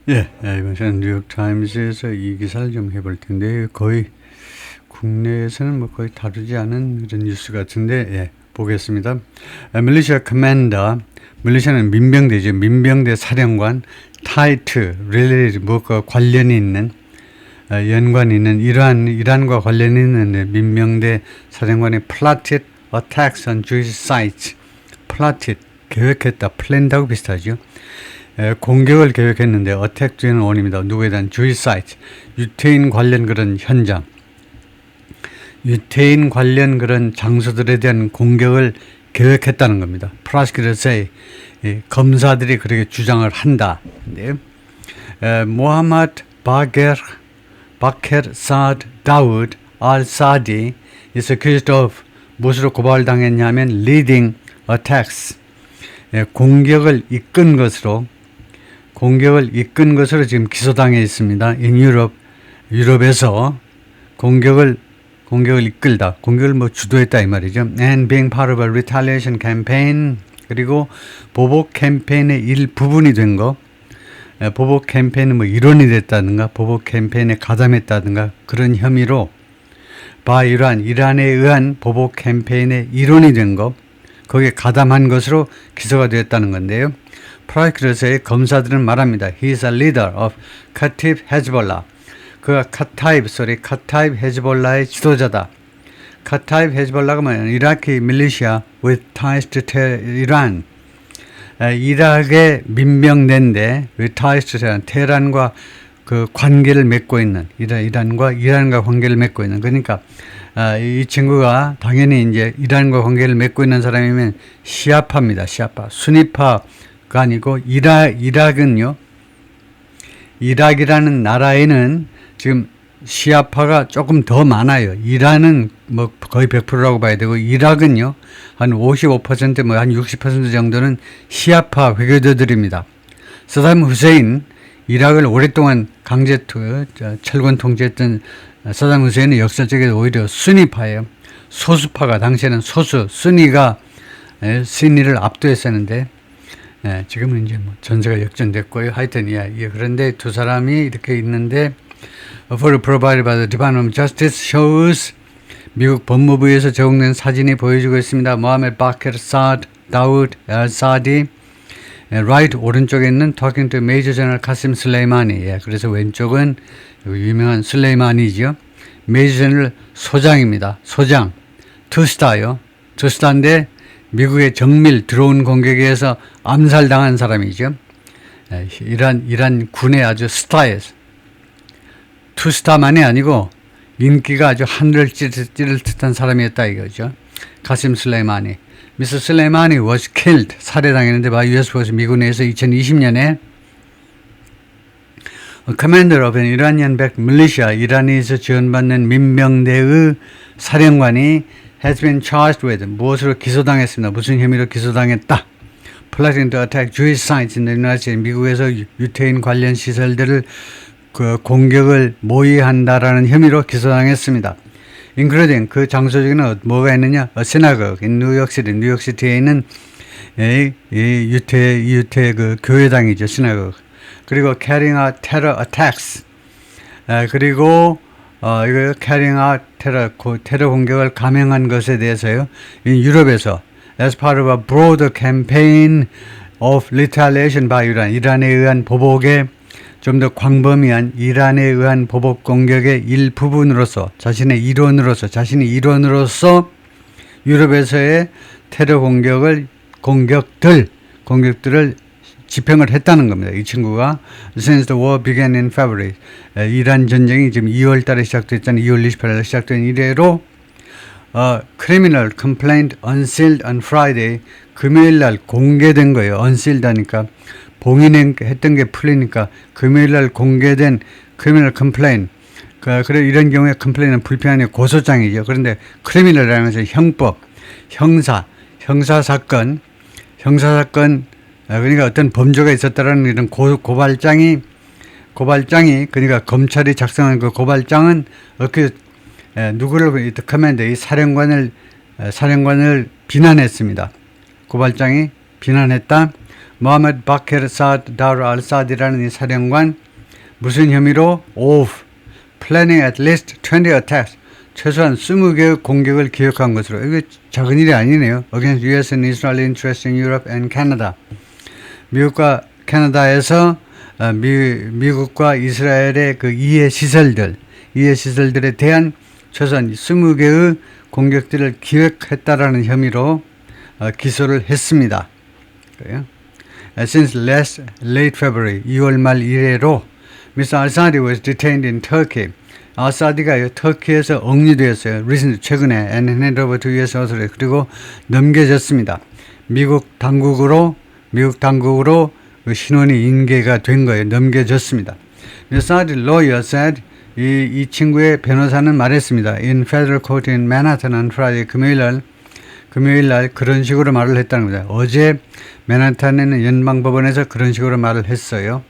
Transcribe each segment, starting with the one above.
예, 이번 시간 뉴욕타임즈에서 이 기사를 좀 해볼 텐데 거의 국내에서는 뭐 거의 다루지 않은 그런 뉴스 같은데 예, 보겠습니다. 밀리시아 커맨더, 밀리시아는 민병대죠. 민병대 사령관, 타이트, 릴레이 뭐가 관련이 있는 연관이 있는 이란과 관련이 있는 민병대 사령관의 plotted attacks on Jewish sites. plotted 계획했다, 플랜다고 비슷하죠. 공격을 계획했는데 어택 중에는 원입니다. 누구에 대한 Jewish sites, 유태인 관련 그런 현장, 유태인 관련 그런 장소들에 대한 공격을 계획했다는 겁니다. prosecutors say, 검사들이 그렇게 주장을 한다. 네. 모하마드 바케르 사드 다우드 al-Saadi is accused of 무엇으로 고발당했냐면 leading attacks, 공격을 이끈 것으로 지금 기소당해 있습니다. in Europe, 유럽에서 공격을 이끌다, 공격을 뭐 주도했다 이 말이죠. and being part of a retaliation campaign, 그리고 보복 캠페인의 일부분이 된 거, 보복 캠페인은 뭐 일원이 됐다든가 보복 캠페인에 가담했다든가 그런 혐의로 이란에 의한 보복 캠페인의 일원이 된 거, 거기에 가담한 것으로 기소가 되었다는 건데요. 프라이크르스의 검사들은 말합니다. He is a leader of Kataib Hezbollah. 그가 카타입 헤즈볼라의 지도자다. 카타입 헤즈볼라가 뭐냐면 이라키 밀리시아 with ties to Iran. 이락의 민병대인데 with ties to Iran, 테헤란과 그 관계를 맺고 있는, 이란과 관계를 맺고 있는, 그러니까 이 친구가 당연히 이제 이란과 관계를 맺고 있는 사람이면 시아파입니다. 시아파, 수니파가 아니고 이락은요, 이락이라는 나라에는 지금 시아파가 조금 더 많아요. 이란은 뭐 거의 100%라고 봐야 되고, 이락은요 한 55% 뭐 한 60% 정도는 시아파 회교도들입니다. 사담 후세인, 이락을 오랫동안 철권 통제했던 사담 후세인은 역사적으로 오히려 순위파예요. 소수파가, 당시에는 순위가 순위를 압도했었는데 지금은 이제 뭐 전세가 역전됐고요. 하여튼 그런데 두 사람이 이렇게 있는데, A photo provided by the Department of Justice shows, 미국 법무부에서 제공된 사진이 보여주고 있습니다. 모하메드 바케르 사드 다우드 al-Saadi, right 오른쪽에 있는 talking to Major General Qasim Soleimani. 그래서 왼쪽은 유명한 슬레이마니죠. Major General 소장입니다. 소장, 투스타요. 투스타인데 미국의 정밀 드론 공격에 의해서 암살당한 사람이죠. 이란 군의 아주 스타예요. 투스타만이 아니고 인기가 아주 하늘을 찌를 듯한 사람이었다 이거죠. 카심 슬레이마니. Mr. Soleimani was killed, 살해당했는데 by US Force, 미군에서 2020년에 Commander of an Iranian-backed militia, 이란에서 지원받는 민병대의 사령관이 has been charged with, 무엇으로 기소당했습니다. 무슨 혐의로 기소당했다. Plotting to attack Jewish sites in the United States, 미국에서 유태인 관련 시설들을 공격을 모의한다라는 혐의로 기소당했습니다. including, 그 장소 중에는 뭐가 있느냐? synagogue, 뉴욕시티에 있는 유태 그 교회당이죠. synagogue. 그리고 carrying out terror attacks. 그리고 이거 carrying out 테러 공격을 감행한 것에 대해서요. 유럽에서 as part of a broader campaign of retaliation by Iran, 이란에 의한 보복에 좀 더 광범위한 이란에 의한 보복 공격의 일부분으로서, 자신이 일원으로서 유럽에서의 테러 공격들을 집행을 했다는 겁니다. 이 친구가 since the war began in February, 이란 전쟁이 지금 2월 달에 시작됐잖아요. 2월 28일 시작된 이래로 criminal complaint unsealed on Friday, 금요일 날 공개된 거예요. unsealed 하니까 봉인했던 게 풀리니까 금요일 날 공개된 criminal complaint. 그래 이런 경우에 complaint은 불편한 고소장이죠. 그런데 criminal이라는 것은 형법, 형사사건, 그러니까 어떤 범죄가 있었다라는 이런 고발장이 그러니까 검찰이 작성한 그 고발장은 누구를 특하면 이 사령관을 비난했습니다. 고발장이 비난했다. 모하메드 바케르 사드 다르 알 사드라는 이 사령관 무슨 혐의로? planning at least 20 attacks. 최소한 20개의 공격을 기획한 것으로. 이게 작은 일이 아니네요. Against US and Israel interests in Europe and Canada. 미국과 캐나다에서 미국과 이스라엘의 그 이해 시설들에 대한 최소한 20개의 공격들을 기획했다라는 혐의로 기소를 했습니다. Since late February, 2월 말 이래로 Mr. al-Assad was detained in Turkey. 아사디가 터키에서 억류되었어요. recently, 최근에 and handed over to US authorities. 그리고 넘겨졌습니다. 미국 당국으로 신원이 인계가 된 거예요. 넘겨졌습니다. Assad lawyer said 이 친구의 변호사는 말했습니다. In federal court in Manhattan on Friday, 금요일 날 그런 식으로 말을 했다는 겁니다. 어제 맨하탄에는 연방법원에서 그런 식으로 말을 했어요.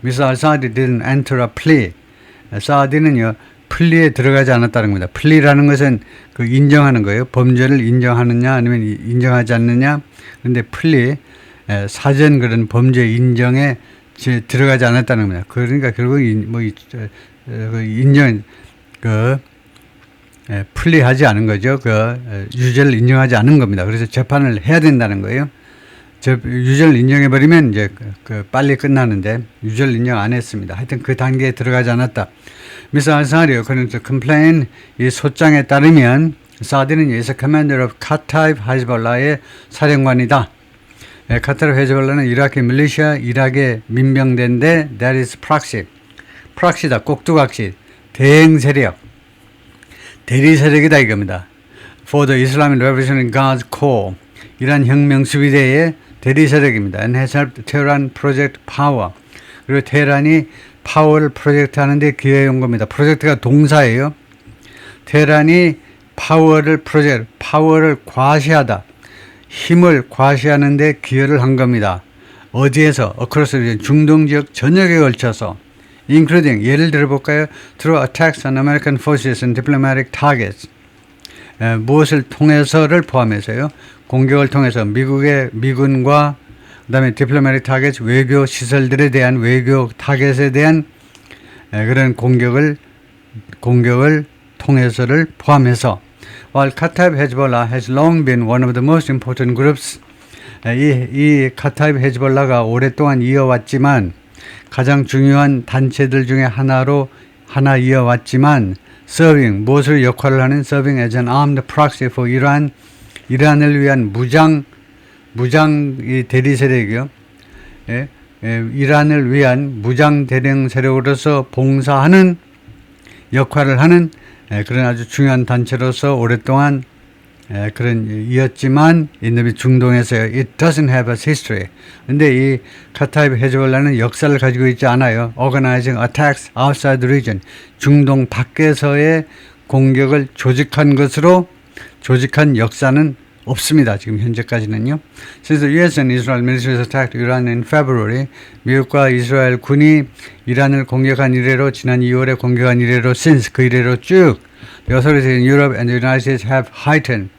Mr. al-Assad didn't enter a plea. 사디는요, 플리에 들어가지 않았다는 겁니다. 플리라는 것은 그 인정하는 거예요. 범죄를 인정하느냐 아니면 인정하지 않느냐. 근데 플리, 사전 그런 범죄 인정에 들어가지 않았다는 겁니다. 그러니까 결국 플리하지 않은 거죠. 유죄를 인정하지 않은 겁니다. 그래서 재판을 해야 된다는 거예요. 유죄를 인정해버리면 이제 빨리 끝나는데 유죄를 인정 안 했습니다. 하여튼 그 단계에 들어가지 않았다. 미스 알사리오 그런데 complain 이 소장에 따르면 사디는 is a commander of 카타입 헤즈볼라의 사령관이다. 카타입 헤즈볼라는 이라크의 밀리시아, 이라크의 민병대인데 that is proxy다. 꼭두각시 대행 세력, 대리 세력이다 이겁니다. For the Islamic Revolutionary Guards Corps 이란 혁명 수비대의 대리 세력입니다. And has helped Tehran project power. 그리고 테헤란이 파워를 프로젝트 하는데 기여해 온 겁니다. 프로젝트가 동사예요. 테헤란이 파워를 과시하다. 힘을 과시하는데 기여를 한 겁니다. 어디에서? across 중동 지역 전역에 걸쳐서 including 예를 들어볼까요? through attacks on American forces and diplomatic targets. 무엇을 통해서를 포함해서요. 공격을 통해서 미군과 그다음에 디플로마틱 타겟 외교 시설들에 대한 외교 타겟에 대한 그런 공격을 통해서를 포함해서 while Kataib Hezbollah has long been one of the most important groups 이 카타입 헤즈볼라가 오랫동안 이어왔지만 가장 중요한 단체들 중에 하나 이어왔지만 serving 무엇을 역할을 하는 serving as an armed proxy for 이란을 위한 무장 대리 세력이요. 이란을 위한 무장 대령 세력으로서 봉사하는 역할을 하는 그런 아주 중요한 단체로서 오랫동안 그런 이었지만 이놈이 중동에서요. It doesn't have a history. 근데 이 카타입 헤즈볼라는 역사를 가지고 있지 않아요. Organizing attacks outside the region. 중동 밖에서의 공격을 조직한 역사는 없습니다. 지금 현재까지는요. Since the US and Israel militaries attacked Iran in February, 미국과 이스라엘 군이 이란을 공격한 이래로 지난 2월에 공격한 이래로 since 그 이래로 쭉 the authorities in Europe and the United States have heightened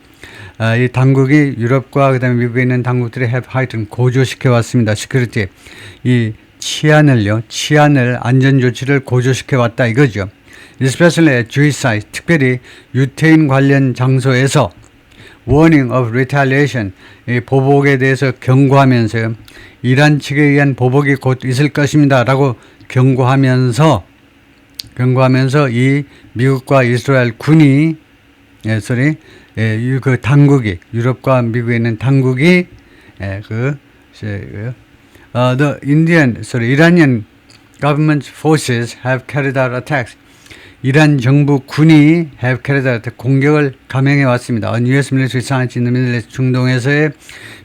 이 당국이 유럽과 그다음에 미국에 있는 당국들이 have heightened 고조시켜 왔습니다. security 이 치안을 안전 조치를 고조시켜 왔다 이거죠. Especially at Jewish sites 특별히 유태인 관련 장소에서 warning of retaliation, 이 보복에 대해서 경고하면서요. 이란 측에 의한 보복이 곧 있을 것입니다. 라고 경고하면서 이 미국과 이스라엘 군이, 그 당국이, 유럽과 미국에 있는 당국이, Iranian government forces have carried out attacks. 이란 정부 군이 have carried out 공격을 감행해 왔습니다. On US military sites in the Middle East 중동에서의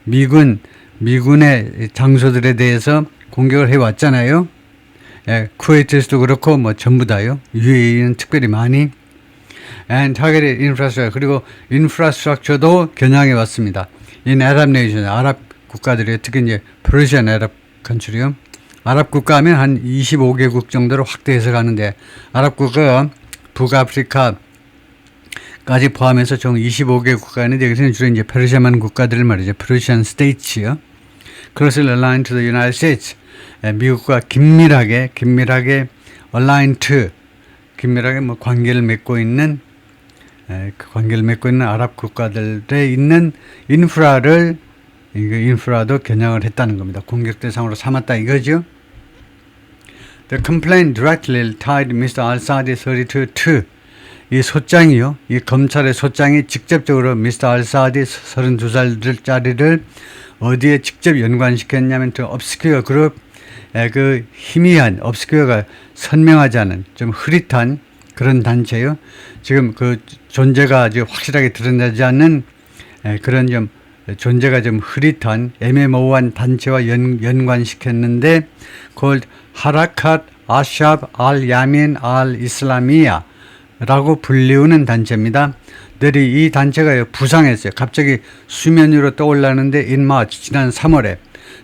미군의 장소들에 대해서 공격을 해 왔잖아요. 쿠웨이트에서도 그렇고 뭐 전부 다요. UAE는 특별히 많이. And targeted infrastructure 그리고 인프라스트럭처도 겨냥해 왔습니다. In Arab nation 아랍 국가들이 특히 이제 Persian Arab country요. 아랍 국가 하면 한 25개국 정도로 확대해서 가는데 아랍 국가가 북아프리카까지 포함해서 총 25개 국가가 있는데 여기서는 주로 이제 페르시아만 국가들을 말이죠. Persian States요. closely aligned to the United States. 미국과 긴밀하게 aligned to, 긴밀하게 뭐 관계를 맺고 있는 아랍 국가들에 있는 인프라도 겨냥을 했다는 겁니다. 공격 대상으로 삼았다 이거죠. The complaint directly tied Mr. al-Saadi 32 to 이 소장이요. 이 검찰의 소장이 직접적으로 미스터 al-Saadi 32살짜리를 어디에 직접 연관시켰냐면 그 obscure 그룹 그 희미한 obscure가 선명하지 않은 좀 흐릿한 그런 단체요. 지금 그 존재가 아주 확실하게 드러나지 않는 그런 좀 존재가 좀 흐릿한 애매모호한 단체와 연관시켰는데 called 하라카트 아샵 알 야민 알 이슬라미야 라고 불리우는 단체입니다. 이 단체가 부상했어요. 갑자기 수면 위로 떠올랐는데 in March 지난 3월에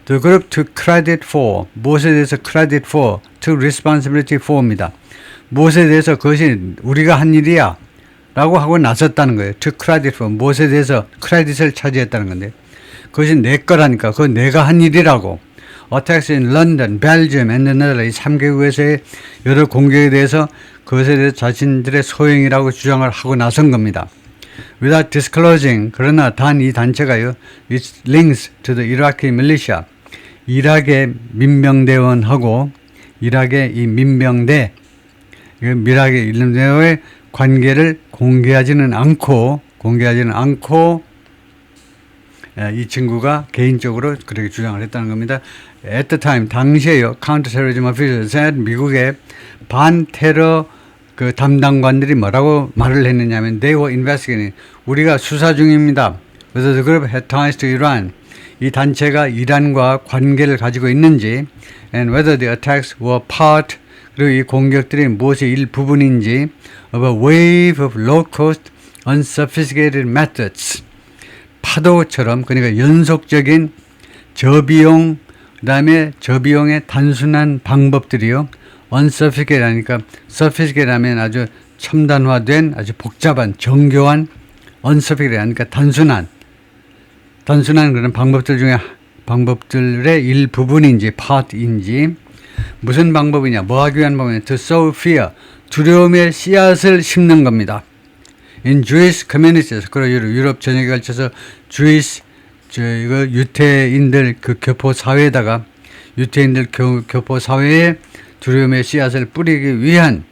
The group took credit for 무엇에 대해서 credit for took responsibility for입니다. 무엇에 대해서 그것이 우리가 한 일이야 라고 하고 나섰다는 거예요. took credit for 무엇에 대해서 크레딧을 차지했다는 건데 그것이 내 거라니까 그건 내가 한 일이라고. Attacks in London, Belgium and the Netherlands 3개국에서의 여러 공격에 대해서 그것에 대해서 자신들의 소행이라고 주장을 하고 나선 겁니다. Without disclosing, 그러나 단 이 단체가요, its links to the Iraqi militia, 이락의 민병대원하고 이락의 이 민병대, 이락의 민병대와의 관계를 공개하지는 않고 이 친구가 개인적으로 그렇게 주장을 했다는 겁니다. At the time, 당시에요, counterterrorism officials said 미국의 반테러 그 담당관들이 뭐라고 말을 했느냐면 they were investigating. 우리가 수사 중입니다. Whether the group had ties to Iran. 이 단체가 이란과 관계를 가지고 있는지 and whether the attacks were part 그리고 이 공격들이 무엇의 일부분인지 of a wave of low-cost, unsophisticated methods. 파도처럼 그러니까 연속적인 저비용 그다음에 저비용의 단순한 방법들이요. unsophisticated 하니까 sophisticated 하면 아주 첨단화된 아주 복잡한 정교한 unsophisticated 하니까 단순한 그런 방법들의 일부분인지 part인지 무슨 방법이냐 뭐 하기 위한 방법이냐 to sow fear 두려움의 씨앗을 심는 겁니다. In Jewish communities 그리고 유럽 전역에 걸쳐서 Jewish 유태인들 그 교포 사회에다가 유태인들 교포 사회에 두려움의 씨앗을 뿌리기 위한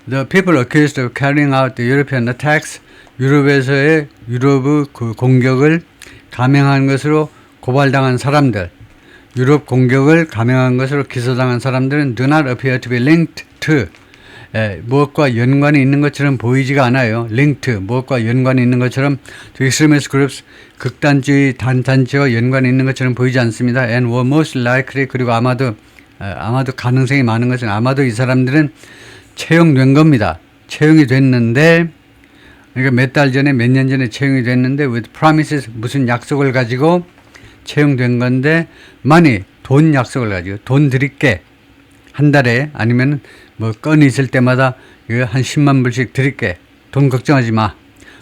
the people accused of carrying out the European attacks 유럽의 그 공격을 감행한 것으로 고발당한 사람들 유럽 공격을 감행한 것으로 기소당한 사람들은 do not appear to be linked to 무엇과 연관이 있는 것처럼 보이지가 않아요. linked to 무엇과 연관이 있는 것처럼 to extremist groups 극단주의 단체와 연관이 있는 것처럼 보이지 않습니다. and were most likely 그리고 아마도 가능성이 많은 것은 아마도 이 사람들은 채용된 겁니다. 채용이 됐는데 그러니까 몇 년 전에 채용이 됐는데 with promises 무슨 약속을 가지고 채용된 건데 money 돈 약속을 가지고 돈 드릴게 한 달에 아니면 뭐 건이 있을 때마다 한 10만 불씩 드릴게 돈 걱정하지 마.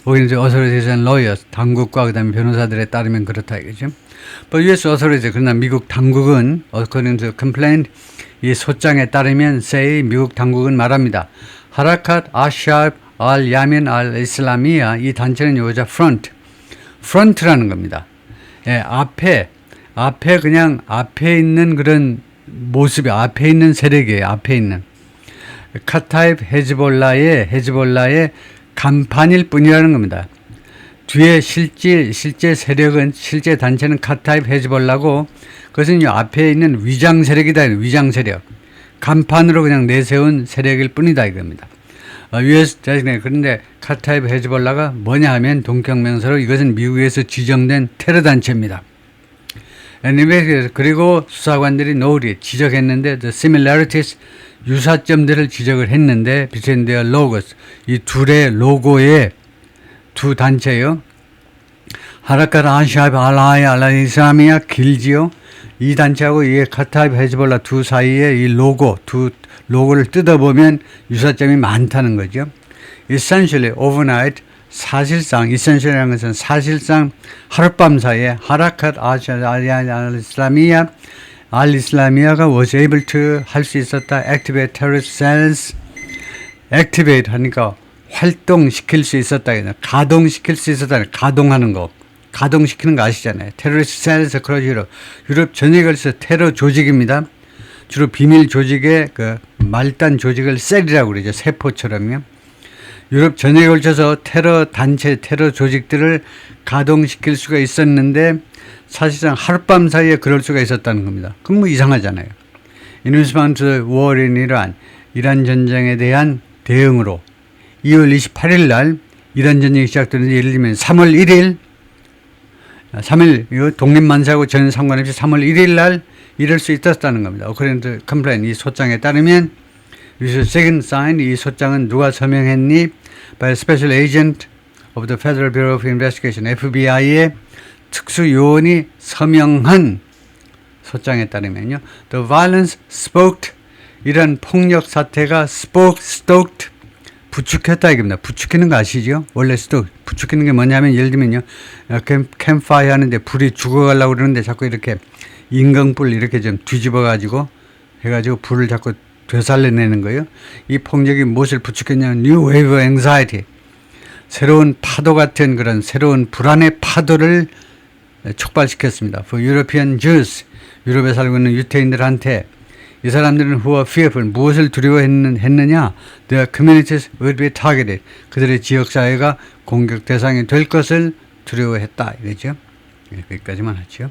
거기는 authorities and lawyers 당국과 그다음에 변호사들에 따르면 그렇다 이거죠. But U.S. authorities 그러나 미국 당국은 according to complaint 이 소장에 따르면 say 미국 당국은 말합니다. 하라카트 아샵 알 야민 알 이슬라미야 이 단체는 여자 프런트라는 겁니다. 예, 앞에 그냥 앞에 있는 그런 모습이 앞에 있는 세력이에요. 앞에 있는 카타입 헤즈볼라의 간판일 뿐이라는 겁니다. 뒤에 실제 세력은 실제 단체는 카타입 헤즈볼라고 그것은 앞에 있는 위장 세력이다. 위장 세력 간판으로 그냥 내세운 세력일 뿐이다 이겁니다. US 그런데 카타입 헤즈볼라가 뭐냐 하면 동격명사로 이것은 미국에서 지정된 테러 단체입니다. 그리고 수사관들이 노을이 지적했는데 the similarities 유사점들을 지적을 했는데 between their logos 이 둘의 로고의 두 단체요. 하라카트 아샵 알라이 이슬라미야 길지요. 이 단체하고 이 카타입 헤즈볼라 두 사이에 이 두 로고를 뜯어보면 유사점이 많다는 거죠. Essentially overnight 사실상 이센셜이라는 것은 사실상 하룻밤 사이에 하라카트 al-Islamiya가 was able to 할 수 있었다. activate terrorist cells. activate 하니까 활동시킬 수 있었다. 가동시킬 수 있었다. 가동하는 거. 가동시키는 거 아시잖아요. 테러리스트 셀에서 그러죠. 유럽 전역에 걸쳐서 테러 조직입니다. 주로 비밀 조직의 그 말단 조직을 셀이라고 그러죠. 세포처럼요. 유럽 전역에 걸쳐서 테러 단체, 테러 조직들을 가동시킬 수가 있었는데 사실상 하룻밤 사이에 그럴 수가 있었다는 겁니다. 그럼 뭐 이상하잖아요. In response to the war in Iran, 이란 전쟁에 대한 대응으로 2월 28일 날 이란 전쟁이 시작되는데 예를 들면 3월 1일 독립만세하고 전혀 상관없이 3월 1일 날 이럴 수 있었다는 겁니다. According to complaint, 이 소장에 따르면 second sign, 이 소장은 누가 서명했니? By a special agent of the Federal Bureau of Investigation, FBI의 특수요원이 서명한 소장에 따르면요. The violence spoked, 이런 폭력 사태가 stoked, 부추겼다 이겁니다. 부추기는 거 아시죠? 원래 부추기는 게 뭐냐면 예를 들면요. 캠프파이어 하는데 불이 죽어가려고 그러는데 자꾸 이렇게 인강불 이렇게 좀 뒤집어 가지고 해가지고 불을 자꾸 되살려내는 거예요. 이 폭력이 무엇을 부추겼냐면 New Wave of Anxiety. 새로운 파도 같은 그런 새로운 불안의 파도를 촉발시켰습니다. For European Jews. 유럽에 살고 있는 유태인들한테 이 사람들은 who are fearful, 무엇을 두려워했느냐? Their communities would be targeted. 그들의 지역사회가 공격 대상이 될 것을 두려워했다. 이거죠. 여기까지만 하죠.